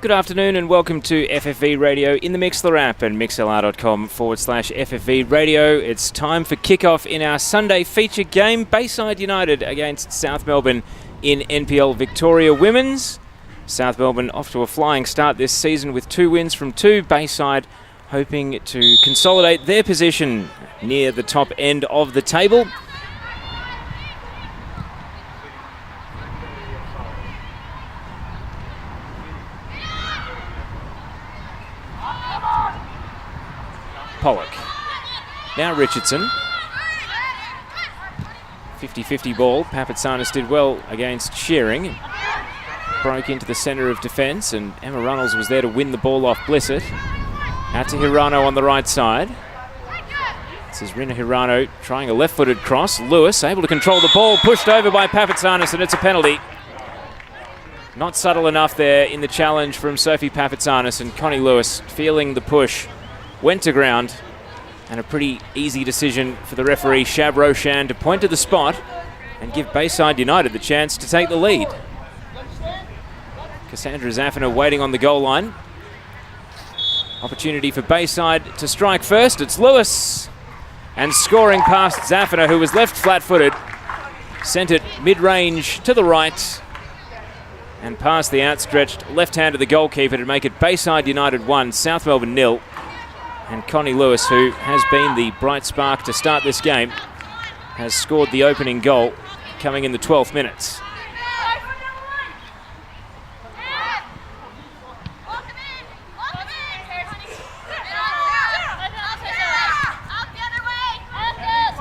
Good afternoon and welcome to FFV Radio in the Mixlr app and mixlr.com/FFV Radio. It's time for kickoff in our Sunday feature game, Bayside United against South Melbourne in NPL Victoria Women's. South Melbourne off to a flying start this season with 2 wins from 2. Bayside hoping to consolidate their position near the top end of the table. Pollock. Now Richardson. 50-50 ball. Papatsanis did well against Shearing. Broke into the centre of defence and Emma Runnels was there to win the ball off Blissett. Out to Hirano on the right side. This is Rina Hirano trying a left-footed cross. Lewis able to control the ball, pushed over by Papatsanis, and it's a penalty. Not subtle enough there in the challenge from Sophie Papatsanis, and Connie Lewis feeling the push. Went to ground, and a pretty easy decision for the referee Shab Roshan to point to the spot and give Bayside United the chance to take the lead. Cassandra Zaffina waiting on the goal line. Opportunity for Bayside to strike first. It's Lewis, and scoring past Zaffina, who was left flat-footed. Sent it mid-range to the right and past the outstretched left hand of the goalkeeper to make it Bayside United 1, South Melbourne 0. And Connie Lewis, who has been the bright spark to start this game, has scored the opening goal coming in the 12th minutes.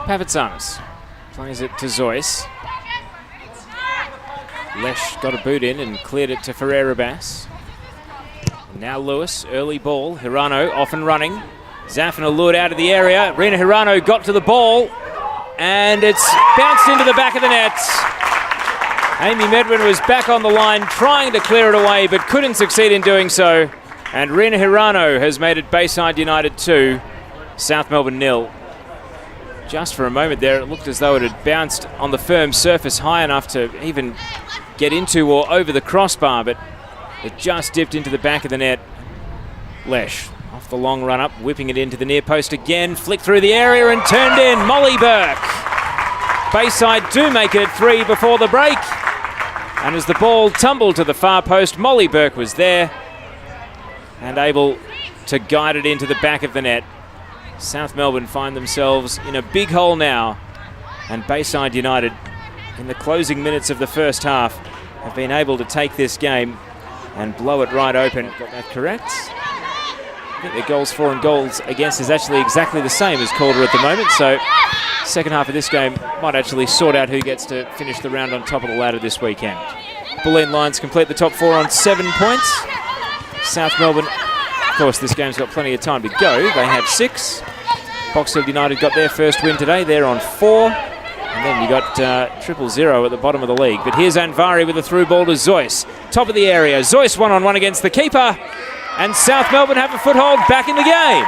Papatsanis plays it to Zoyce. Lesh got a boot in and cleared it to Ferreira Bass. Now Lewis, early ball. Hirano off and running. Zaffina lured out of the area. Rina Hirano got to the ball, and it's bounced into the back of the net. Amy Medwin was back on the line trying to clear it away, but couldn't succeed in doing so. And Rina Hirano has made it Bayside United 2, South Melbourne 0. Just for a moment there, it looked as though it had bounced on the firm surface high enough to even get into or over the crossbar, but it just dipped into the back of the net. Lesh off the long run up, whipping it into the near post again, flicked through the area and turned in. Molly Burke. Bayside do make it 3 before the break. And as the ball tumbled to the far post, Molly Burke was there and able to guide it into the back of the net. South Melbourne find themselves in a big hole now, and Bayside United, in the closing minutes of the first half, have been able to take this game and blow it right open. Got that correct? I think their goals for and goals against is actually exactly the same as Calder at the moment, so second half of this game might actually sort out who gets to finish the round on top of the ladder this weekend. Bulleen Lions complete the top 4 on 7 points. South Melbourne, of course, this game's got plenty of time to go. They have 6. Box Hill United got their first win today. They're on 4. And then you got 0-0 at the bottom of the league. But here's Anvari with a through ball to Zoyce. Top of the area. Zoyce one-on-one against the keeper. And South Melbourne have a foothold back in the game.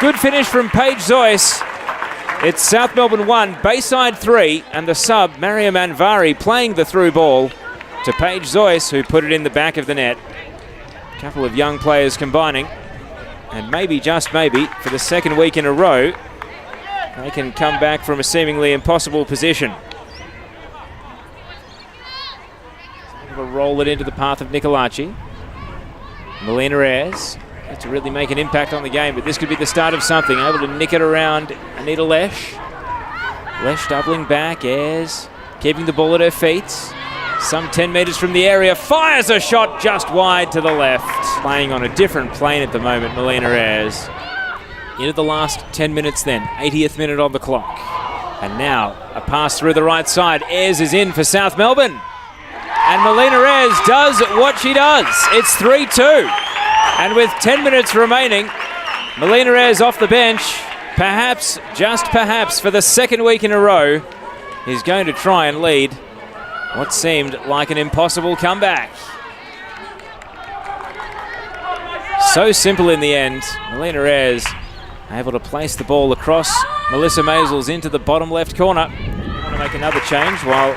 Good finish from Paige Zoyce. It's South Melbourne 1, Bayside 3. And the sub, Mariam Anvari, playing the through ball to Paige Zoyce, who put it in the back of the net. A couple of young players combining. And maybe, just maybe, for the second week in a row, they can come back from a seemingly impossible position. Able to roll it into the path of Nicolaci. Melina Ayres had to really make an impact on the game, but this could be the start of something. Able to nick it around Anita Lesh. Lesh doubling back. Ayres keeping the ball at her feet. Some 10 metres from the area. Fires a shot just wide to the left. Playing on a different plane at the moment, Melina Ayres. Into the last 10 minutes then, 80th minute on the clock. And now a pass through the right side. Ayres is in for South Melbourne. And Melina Ayres does what she does. It's 3-2. And with 10 minutes remaining, Melina Ayres off the bench, perhaps, just perhaps, for the second week in a row, is going to try and lead what seemed like an impossible comeback. So simple in the end. Melina Ayres able to place the ball across Melissa Maisels into the bottom left corner. Want to make another change while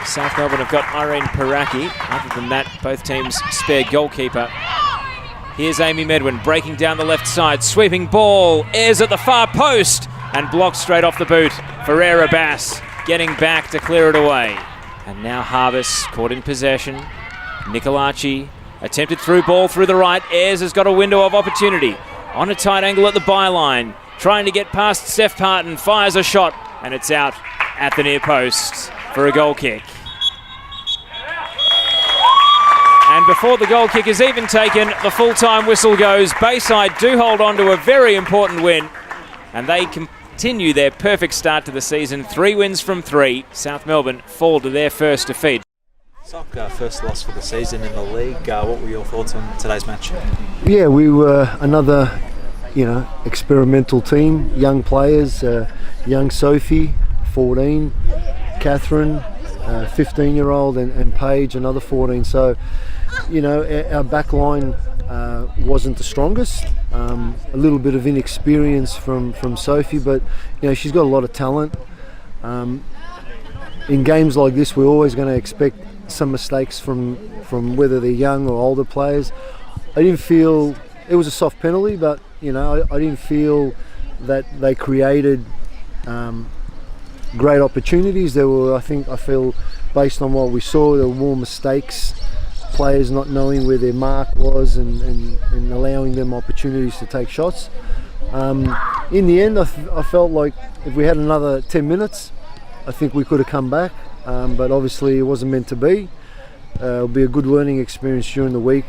South Melbourne have got Irene Paraki. Other than that, both teams spare goalkeeper. Here's Amy Medwin breaking down the left side. Sweeping ball. Airs at the far post. And blocked straight off the boot. Ferreira Bass getting back to clear it away. And now Harvest caught in possession. Nicolacci attempted through ball through the right. Ayres has got a window of opportunity. On a tight angle at the byline. Trying to get past Steph Parton. Fires a shot. And it's out at the near post for a goal kick. And before the goal kick is even taken, the full-time whistle goes. Bayside do hold on to a very important win, and they continue their perfect start to the season. 3 wins from 3. South Melbourne fall to their first defeat. Sock, first loss for the season in the league. What were your thoughts on today's match? Yeah, we were another, experimental team. Young players, young Sophie, 14, Catherine, 15-year-old, and Paige, another 14. So, our back line wasn't the strongest. A little bit of inexperience from Sophie, but she's got a lot of talent. In games like this, we're always going to expect some mistakes from whether they're young or older players. I didn't feel it was a soft penalty, but I didn't feel that they created great opportunities. There were, I feel, based on what we saw, there were more mistakes. Players not knowing where their mark was and allowing them opportunities to take shots. In the end, I felt like if we had another 10 minutes, I think we could have come back. But obviously it wasn't meant to be. It'll be a good learning experience during the week,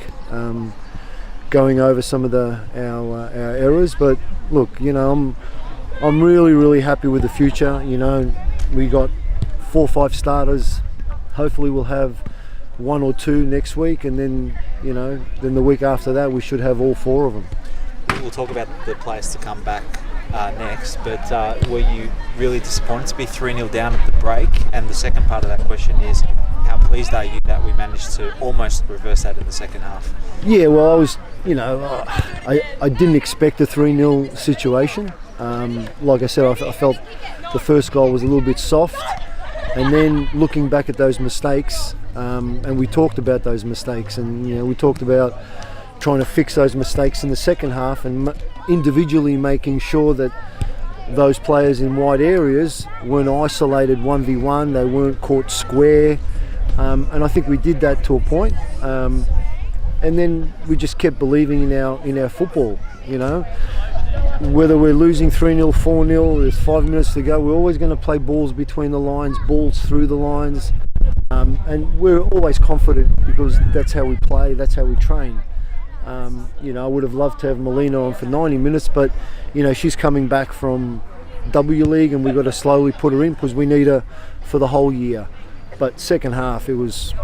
going over some of our errors. But look, I'm really really happy with the future. We got 4 or 5 starters. Hopefully we'll have 1 or 2 next week, and then the week after that we should have all 4 of them. We'll talk about the players to come back next, but were you really disappointed to be 3-0 down at the break? And the second part of that question is, how pleased are you that we managed to almost reverse that in the second half? Yeah, well, I was, I didn't expect a 3-0 situation. Like I said, I felt the first goal was a little bit soft, and then looking back at those mistakes, and we talked about those mistakes, and we talked about trying to fix those mistakes in the second half, and individually making sure that those players in wide areas weren't isolated 1v1, they weren't caught square, and I think we did that to a point, and then we just kept believing in our football. Whether we're losing 3-0, 4-0, there's 5 minutes to go, we're always going to play balls between the lines, balls through the lines, and we're always confident because that's how we play, that's how we train. I would have loved to have Melina on for 90 minutes, but she's coming back from W League, and we've got to slowly put her in because we need her for the whole year. But second half, it was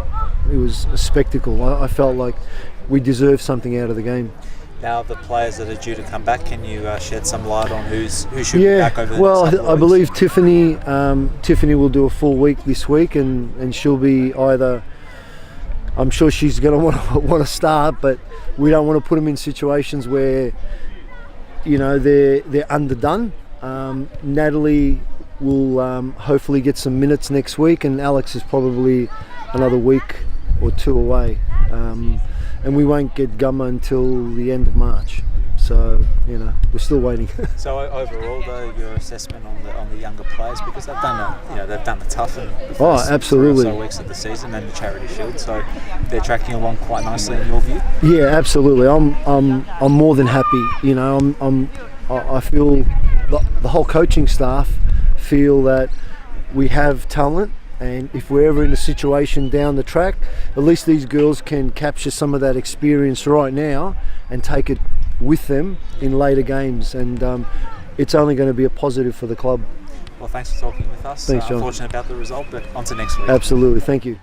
a spectacle. I felt like we deserved something out of the game. Now the players that are due to come back, can you shed some light on who should be back over the next couple of weeks? I believe Tiffany will do a full week this week, and she'll be either. I'm sure she's going to want to start, but we don't want to put them in situations where they're underdone. Natalie will hopefully get some minutes next week, and Alex is probably another week or 2 away, and we won't get Gumma until the end of March. So we're still waiting. So overall, though, your assessment on the younger players, because they've done the tough in the first absolutely 3 or so weeks of the season and the Charity Shield, so they're tracking along quite nicely in your view. Yeah, absolutely. I'm more than happy. I feel the whole coaching staff feel that we have talent, and if we're ever in a situation down the track, at least these girls can capture some of that experience right now and take it with them in later games, and it's only going to be a positive for the club. Well, thanks for talking with us. Thanks, John. Unfortunate about the result, but on to next week. Absolutely, thank you.